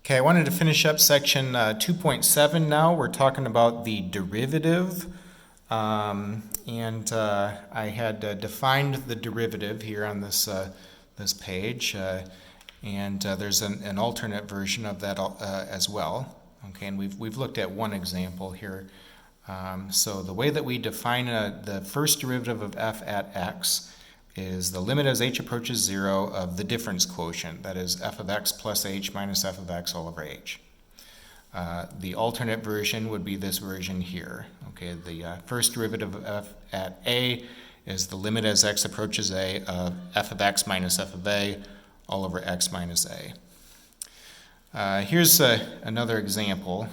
Okay, I wanted to finish up section 2.7 now. We're talking about the derivative. I had defined the derivative here on this, this page. There's an alternate version of that as well. Okay, and we've looked at one example here. So the way that we define the first derivative of f at x is the limit as h approaches 0 of the difference quotient, that is f of x plus h minus f of x all over h. The alternate version would be this version here. Okay, the first derivative of f at a is the limit as x approaches a of f of x minus f of a all over x minus a. Here's another example.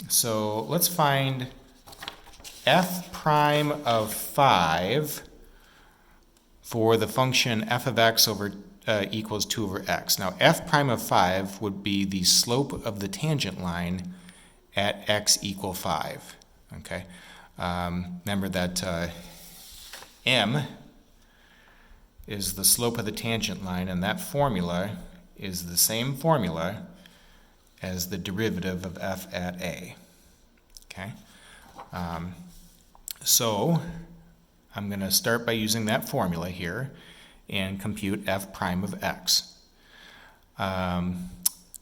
So let's find f prime of 5 for the function f of x over equals 2 over x. Now f prime of 5 would be the slope of the tangent line at x equal 5. Okay, remember that m is the slope of the tangent line, and that formula is the same formula as the derivative of f at a. Okay, so I'm going to start by using that formula here and compute f prime of x.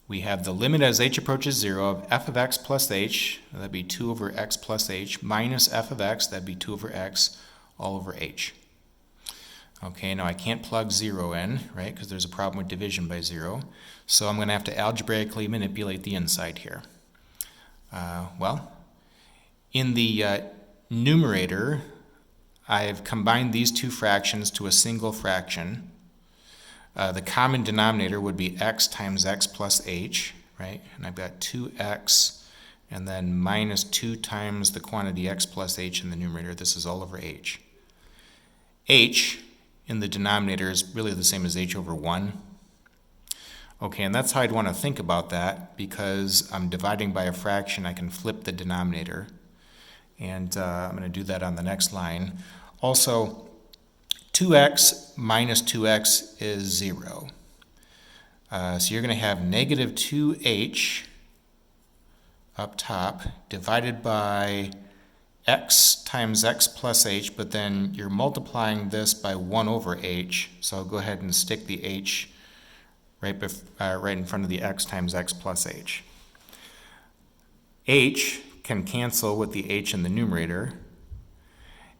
We have the limit as h approaches 0 of f of x plus h, that'd be 2 over x plus h, minus f of x, that'd be 2 over x all over h. Okay, now I can't plug 0 in, right, because there's a problem with division by 0. So I'm going to have to algebraically manipulate the inside here. Well, in the numerator, I've combined these two fractions to a single fraction. The common denominator would be x times x plus h, right? And I've got 2x and then minus 2 times the quantity x plus h in the numerator. This is all over h. H in the denominator is really the same as h over 1. Okay, and that's how I'd want to think about that, because I'm dividing by a fraction. I can flip the denominator, and I'm going to do that on the next line. Also, 2x minus 2x is 0. So you're going to have negative 2h up top divided by x times x plus h, but then you're multiplying this by 1 over h. So I'll go ahead and stick the h right in front of the x times x plus h. H can cancel with the h in the numerator.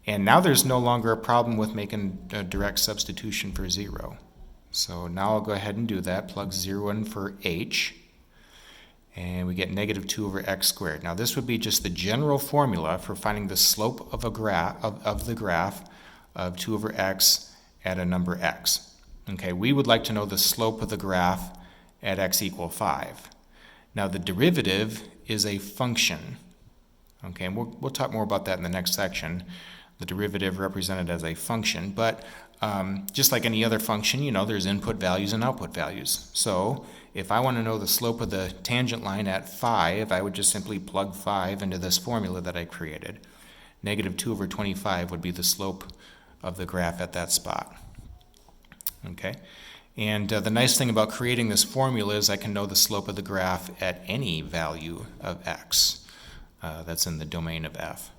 And now there's no longer a problem with making a direct substitution for 0. So now I'll go ahead and do that. Plug 0 in for h. And we get negative 2 over x squared. Now this would be just the general formula for finding the slope of a graph of the graph of 2 over x at a number x. Okay, we would like to know the slope of the graph at x equal 5. Now the derivative is a function. Okay, and we'll talk more about that in the next section. The derivative represented as a function, but just like any other function, you know, there's input values and output values. So if I want to know the slope of the tangent line at 5, I would just simply plug 5 into this formula that I created. Negative 2 over 25 would be the slope of the graph at that spot. Okay, and the nice thing about creating this formula is I can know the slope of the graph at any value of x that's in the domain of f.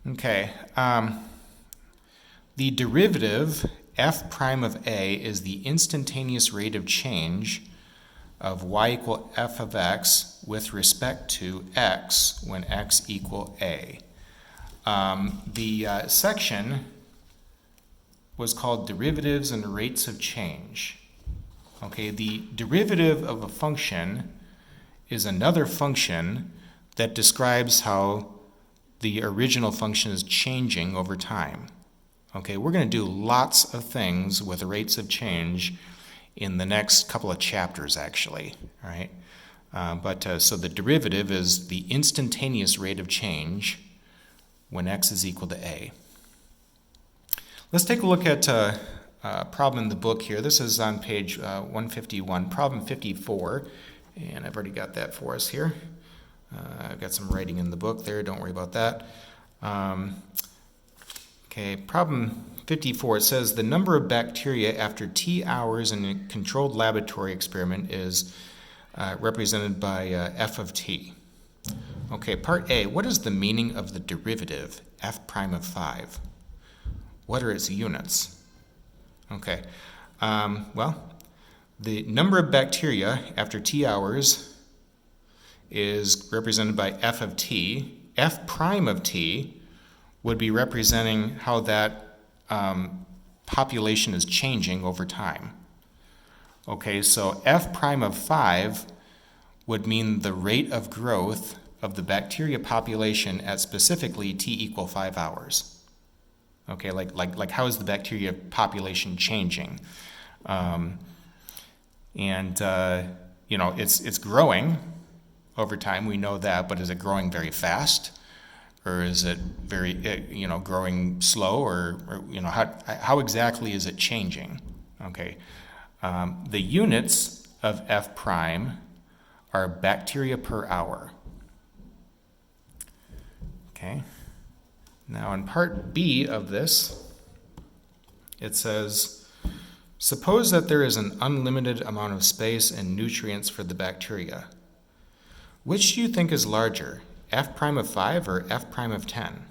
Okay, the derivative f prime of a is the instantaneous rate of change of y equal f of x with respect to x when x equal a. The section was called derivatives and rates of change. Okay, the derivative of a function is another function that describes how the original function is changing over time. Okay, we're going to do lots of things with rates of change in the next couple of chapters, actually. All right, so the derivative is the instantaneous rate of change when x is equal to a. Let's take a look at a problem in the book here. This is on page 151, problem 54, and I've already got that for us here. I've got some writing in the book there, don't worry about that. Okay, problem 54, it says the number of bacteria after T hours in a controlled laboratory experiment is represented by f of t. Okay, part A, what is the meaning of the derivative f prime of 5? What are its units? Okay, well, the number of bacteria after T hours is represented by f of t. F prime of t would be representing how that population is changing over time. Okay, so f prime of 5 would mean the rate of growth of the bacteria population at specifically t equal 5 hours. Okay, like how is the bacteria population changing? It's growing over time, we know that, but is it growing very fast? Or is it very, growing slow, or how exactly is it changing? Okay, the units of f prime are bacteria per hour. Okay, now in part B of this, it says, suppose that there is an unlimited amount of space and nutrients for the bacteria. Which do you think is larger, f prime of 5 or f prime of 10?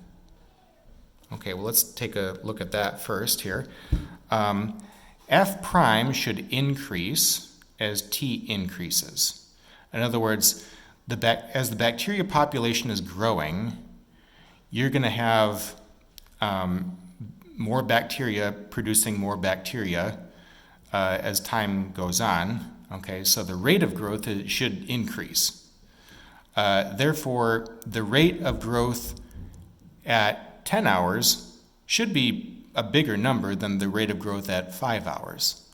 Okay, well, let's take a look at that first here. F prime should increase as t increases. In other words, as the bacteria population is growing, you're going to have more bacteria producing more bacteria as time goes on. Okay, so the rate of growth should increase. Therefore, the rate of growth at 10 hours should be a bigger number than the rate of growth at 5 hours.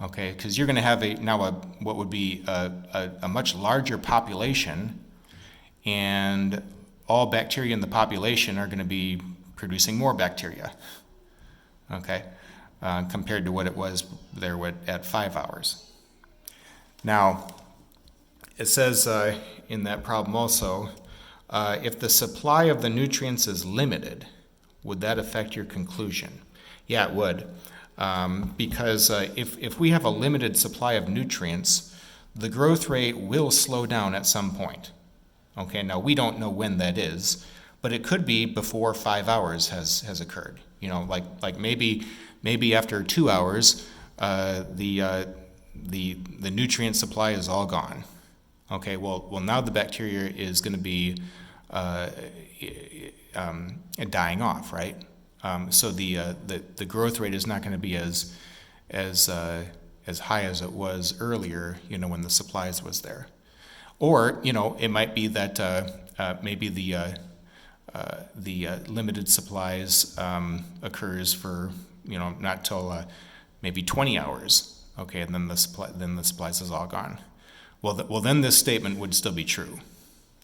Okay, because you're going to have what would be a much larger population, and all bacteria in the population are going to be producing more bacteria. Okay, compared to what it was there at 5 hours. Now, it says in that problem also, if the supply of the nutrients is limited, would that affect your conclusion? Yeah, it would. Because if we have a limited supply of nutrients, the growth rate will slow down at some point. Okay, now we don't know when that is, but it could be before 5 hours has occurred. Like maybe after 2 hours, the nutrient supply is all gone. Okay, well now the bacteria is going to be dying off, right? So the growth rate is not going to be as high as it was earlier, when the supplies was there. Or it might be that maybe the limited supplies occurs for not till maybe 20 hours. Okay, and then the supplies is all gone. Well, then this statement would still be true.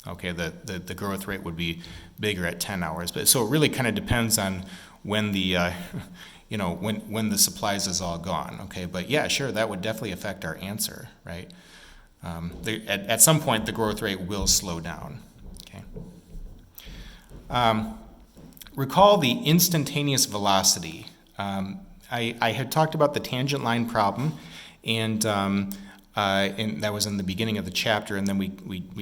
Okay, the growth rate would be bigger at 10 hours. But so it really kind of depends on when the when the supplies is all gone. Okay, but yeah, sure, that would definitely affect our answer, right? At some point, the growth rate will slow down. Okay. Recall the instantaneous velocity. I had talked about the tangent line problem, and that was in the beginning of the chapter, and then we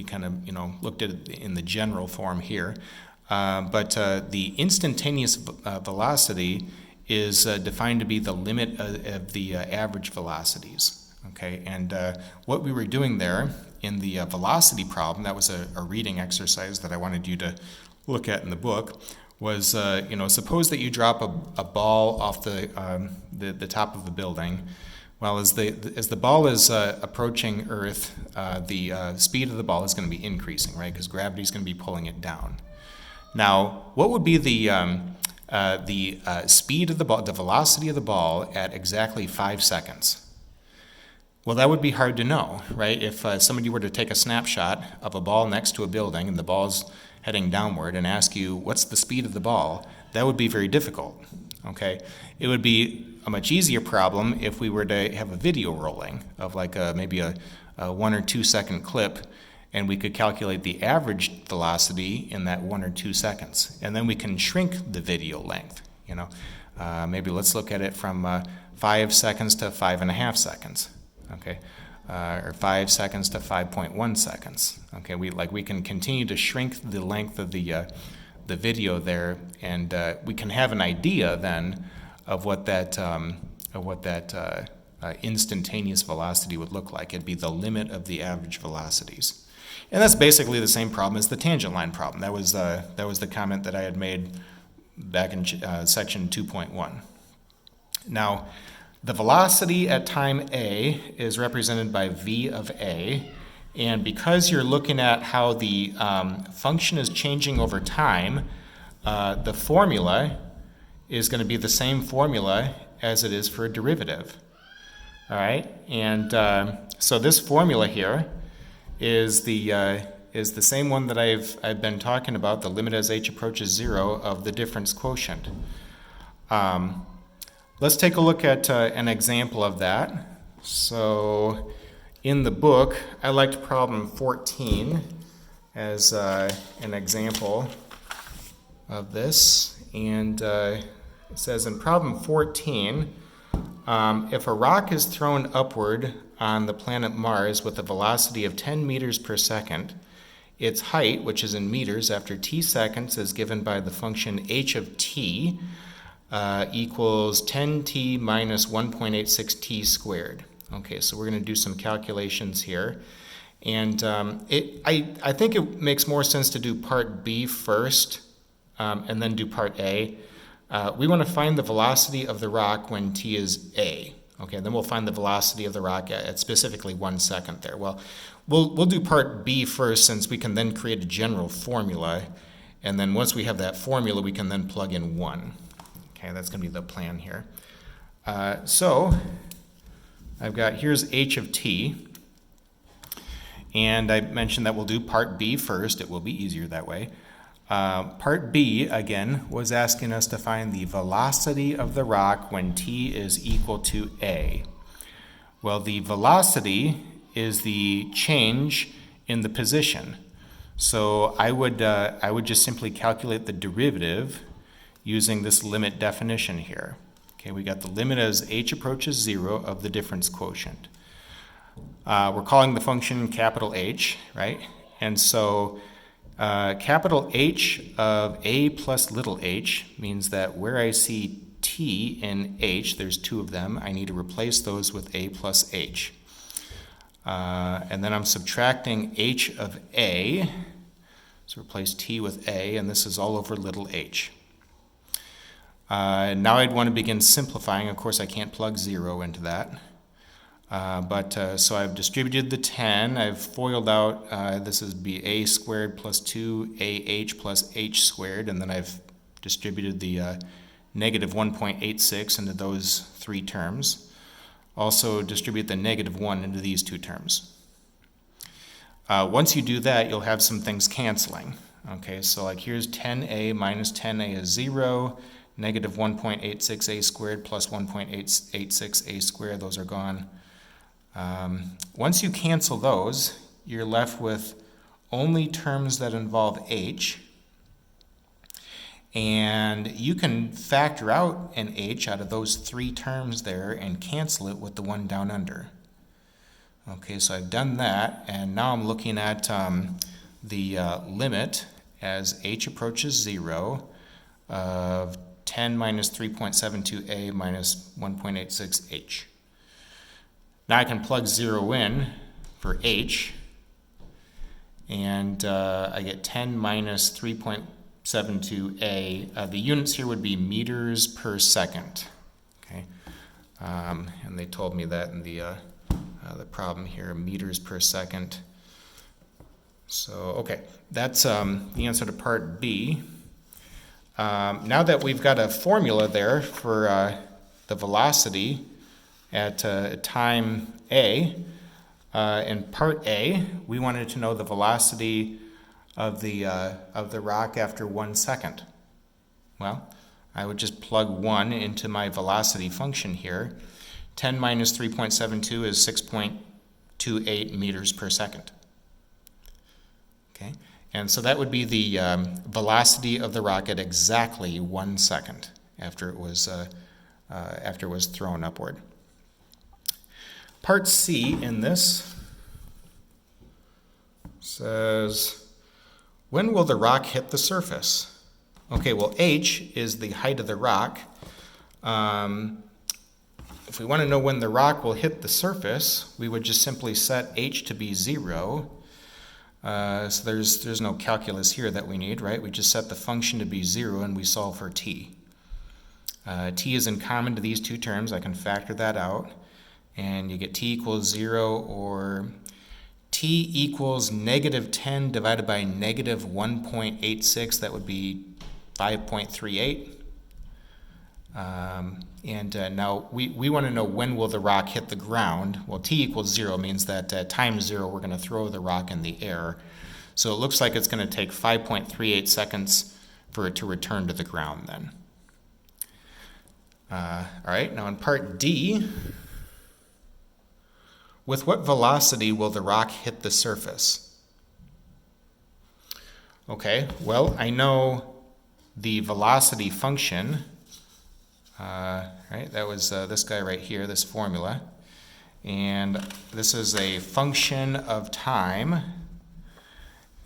kind of looked at it in the general form here. But the instantaneous velocity is defined to be the limit of the average velocities. Okay, and what we were doing there in the velocity problem, that was a reading exercise that I wanted you to look at in the book, was suppose that you drop a ball off the top of a building. Well, as the ball is approaching Earth, the speed of the ball is going to be increasing, right? Because gravity is going to be pulling it down. Now, what would be the speed of the ball, the velocity of the ball at exactly 5 seconds? Well, that would be hard to know, right? If somebody were to take a snapshot of a ball next to a building and the ball's heading downward and ask you, what's the speed of the ball? That would be very difficult, okay? It would be a much easier problem if we were to have a video rolling of like maybe a 1 or 2 second clip, and we could calculate the average velocity in that 1 or 2 seconds. And then we can shrink the video length, You know, maybe let's look at it from 5 seconds to 5.5 seconds. Okay, or 5 seconds to 5.1 seconds. Okay, we can continue to shrink the length of the video there, and we can have an idea then of what that instantaneous velocity would look like. It'd be the limit of the average velocities, and that's basically the same problem as the tangent line problem. That was the comment that I had made back in section 2.1. Now, the velocity at time A is represented by v of a, and because you're looking at how the function is changing over time, the formula is going to be the same formula as it is for a derivative. All right, and so this formula here is the same one that I've been talking about, the limit as h approaches 0 of the difference quotient. Let's take a look at an example of that. So in the book, I liked problem 14 as an example of this. And it says in problem 14, if a rock is thrown upward on the planet Mars with a velocity of 10 meters per second, its height, which is in meters after t seconds, is given by the function h of t, equals 10t minus 1.86t squared. Okay, so we're going to do some calculations here. And I think it makes more sense to do part B first and then do part A. We want to find the velocity of the rock when t is a. Okay, then we'll find the velocity of the rock at specifically 1 second there. Well, we'll do part B first, since we can then create a general formula. And then once we have that formula, we can then plug in 1. Okay, that's going to be the plan here. So I've got, here's h of t. And I mentioned that we'll do part B first. It will be easier that way. Part B, again, was asking us to find the velocity of the rock when t is equal to a. Well, the velocity is the change in the position. So I would just simply calculate the derivative using this limit definition here. Okay, we got the limit as h approaches 0 of the difference quotient. We're calling the function capital H, right? And so capital H of a plus little h means that where I see t in h, there's 2 of them, I need to replace those with a plus h. And then I'm subtracting h of a, so replace t with a, and this is all over little h. Now I'd want to begin simplifying. Of course, I can't plug 0 into that. So I've distributed the 10. I've FOILed out, this is be a squared plus 2ah plus h squared, and then I've distributed the negative 1.86 into those 3 terms. Also distribute the negative 1 into these 2 terms. Once you do that, you'll have some things canceling. Okay, so like here's 10a minus 10a is 0. Negative 1.86a squared plus 1.886a squared, those are gone. Once you cancel those, you're left with only terms that involve h. And you can factor out an h out of those 3 terms there and cancel it with the one down under. Okay, so I've done that, and now I'm looking at the limit as h approaches 0 of 10 minus 3.72a minus 1.86h. Now I can plug 0 in for h, and I get 10 minus 3.72a. The units here would be meters per second. Okay, and they told me that in the problem here, meters per second. So okay, that's the answer to part B. Now that we've got a formula there for the velocity at time A, in part A, we wanted to know the velocity of the rock after 1 second. Well, I would just plug 1 into my velocity function here. 10 minus 3.72 is 6.28 meters per second. Okay, and so that would be the velocity of the rock at exactly 1 second. after it was thrown upward. Part C in this says, when will the rock hit the surface? Okay, well, h is the height of the rock. If we want to know when the rock will hit the surface, we would just simply set h to be 0. So there's no calculus here that we need, right? We just set the function to be 0 and we solve for t. T is in common to these two terms. I can factor that out. And you get t equals 0, or t equals negative 10 divided by negative 1.86. That would be 5.38. Now we want to know when will the rock hit the ground. Well, t equals 0 means that times 0 we're going to throw the rock in the air. So it looks like it's going to take 5.38 seconds for it to return to the ground then. All right, now in part D, with what velocity will the rock hit the surface? Okay, well, I know the velocity function. Right, that was this guy right here, this formula. And this is a function of time.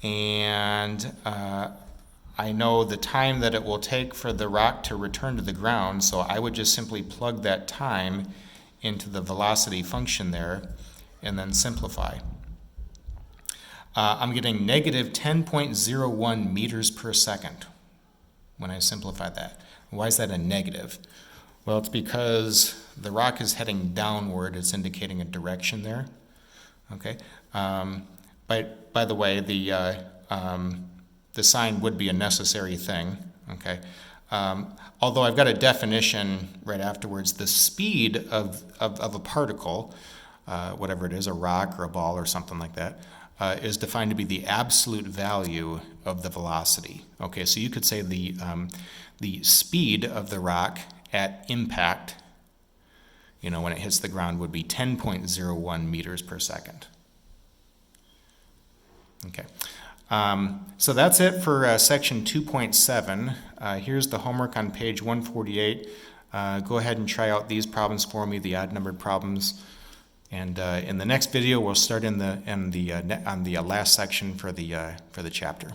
And I know the time that it will take for the rock to return to the ground, so I would just simply plug that time into the velocity function there and then simplify. I'm getting negative 10.01 meters per second when I simplify that. Why is that a negative? Well, it's because the rock is heading downward. It's indicating a direction there. Okay. But by the way, the sign would be a necessary thing. Okay. Although I've got a definition right afterwards, the speed of a particle, whatever it is, a rock or a ball or something like that, is defined to be the absolute value of the velocity. Okay, so you could say the speed of the rock at impact, when it hits the ground, would be 10.01 meters per second. Okay, so that's it for section 2.7. Here's the homework on page 148. Go ahead and try out these problems for me, the odd-numbered problems. And in the next video, we'll start on the last section for the chapter.